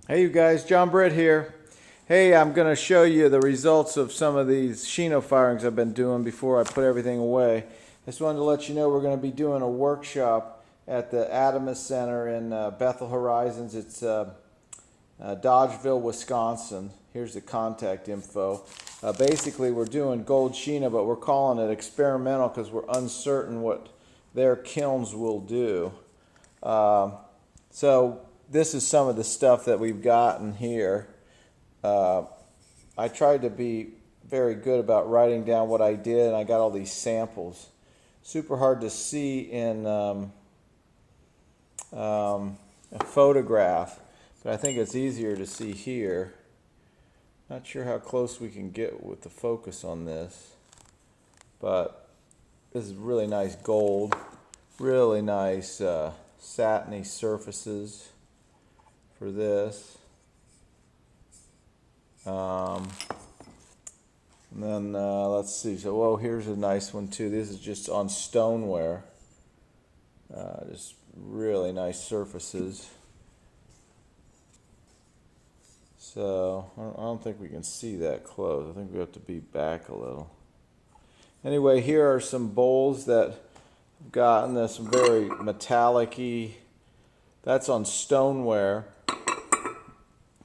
Hey you guys, John Britt here. Hey, I'm going to show you the results of some of these Shino firings I've been doing before I put everything away. Just wanted to let you know we're going to be doing a workshop at the Adamus Center in Bethel Horizons. It's Dodgeville, Wisconsin. Here's the contact info. Basically, we're doing gold Shino, but we're calling it experimental because we're uncertain what their kilns will do. So this is some of the stuff that we've gotten here. I tried to be very good about writing down what I did, and I got all these samples. Super hard to see in a photograph, but I think it's easier to see here. Not sure how close we can get with the focus on this, but this is really nice gold, really nice satiny surfaces for this. And then let's see. So, whoa, here's a nice one too. This is just on stoneware. Just really nice surfaces. So I don't think we can see that close. I think we have to be back a little. Anyway, here are some bowls that I've gotten. There's some very metallic-y. That's on stoneware.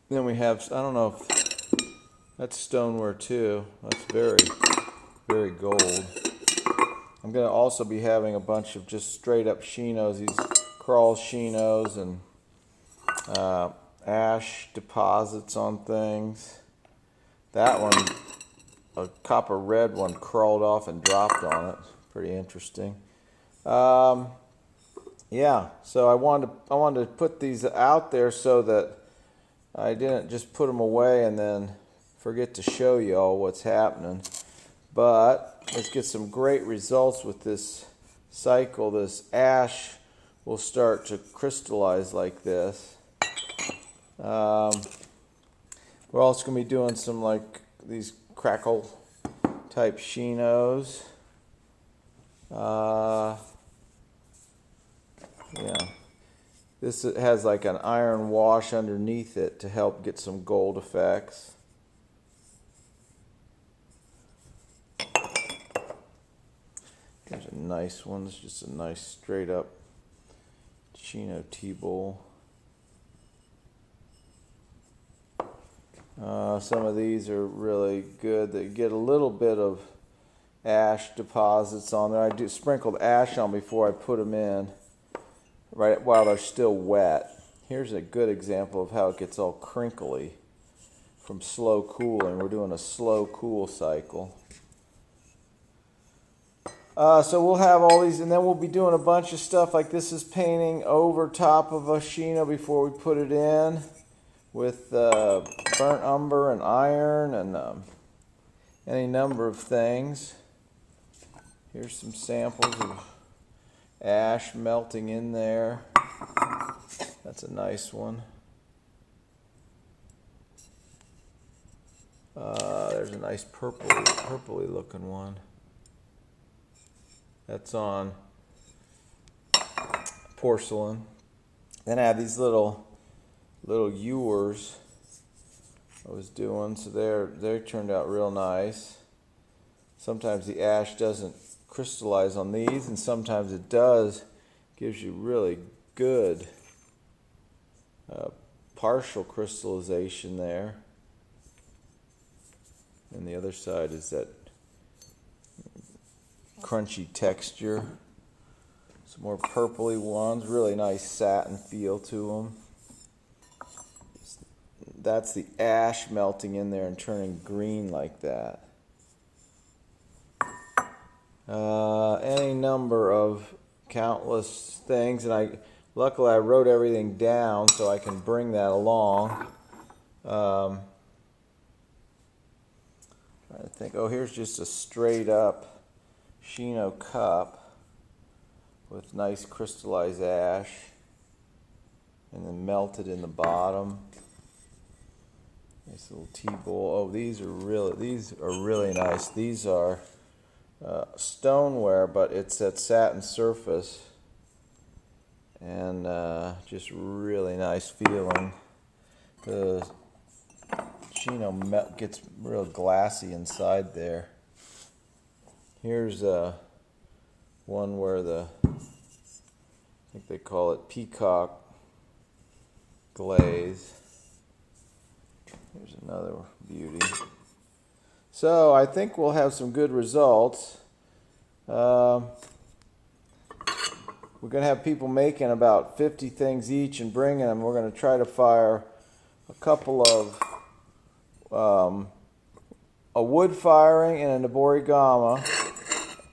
Then we have, I don't know if that's stoneware too. That's very, very gold. I'm going to also be having a bunch of just straight up Shinos, these crawl Shinos and ash deposits on things. That one, a copper red one, crawled off and dropped on it. Pretty interesting. Yeah, so I wanted to put these out there so that I didn't just put them away and then forget to show you all what's happening. But let's get some great results with this cycle. This ash will start to crystallize like this. We're also going to be doing some like these crackle type Shinos. Yeah. This has like an iron wash underneath it to help get some gold effects. Here's a nice one. It's just a nice straight up Shino T-bowl. Some of these are really good. They get a little bit of ash deposits on there. I sprinkled ash on before I put them in, right while they're still wet. Here's a good example of how it gets all crinkly from slow cooling. We're doing a slow cool cycle. So we'll have all these, and then we'll be doing a bunch of stuff like this is painting over top of a Shino before we put it in with burnt umber and iron and any number of things. Here's some samples of ash melting in there. That's a nice one. There's a nice purpley looking one. That's on porcelain. Then I have these little ewers I was doing, so they turned out real nice. Sometimes the ash doesn't crystallize on these, and sometimes it does. Gives you really good partial crystallization there. And the other side is that crunchy texture. Some more purpley ones, really nice satin feel to them. That's the ash melting in there and turning green like that. Any number of countless things, and luckily I wrote everything down so I can bring that along. Trying to think. Oh, here's just a straight up Shino cup with nice crystallized ash, and then melted in the bottom. Nice little T-bowl. Oh, these are really nice. These are stoneware, but it's that satin surface, and just really nice feeling. the Shino gets real glassy inside there. Here's one where I think they call it peacock glaze. Here's another beauty. So I think we'll have some good results. We're going to have people making about 50 things each and bringing them. We're going to try to fire a couple of a wood firing and a Borigama,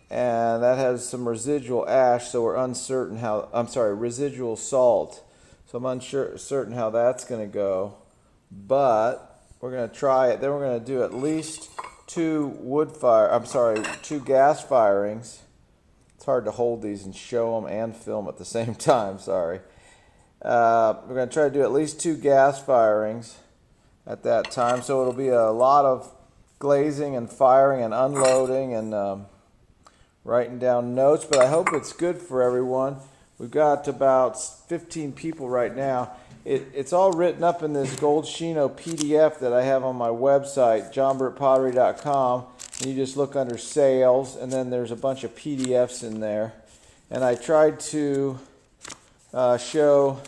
and that has some residual ash, so we're uncertain how, residual salt. So I'm uncertain how that's going to go, but we're going to try it. Then we're going to do at least two gas firings. It's hard to hold these and show them and film at the same time, sorry. We're going to try to do at least 2 gas firings at that time, so it'll be a lot of glazing and firing and unloading and writing down notes, but I hope it's good for everyone. We've got about 15 people right now. It's all written up in this gold Shino PDF that I have on my website, johnbrittpottery.com, and you just look under sales, and then there's a bunch of PDFs in there. And I tried to show,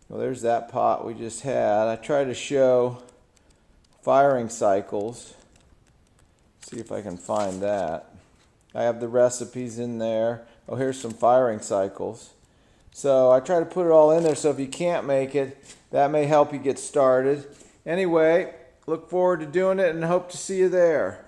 well, there's that pot we just had. I tried to show firing cycles. See if I can find that. I have the recipes in there. Oh, here's some firing cycles. So I try to put it all in there, so if you can't make it, that may help you get started. Anyway, look forward to doing it and hope to see you there.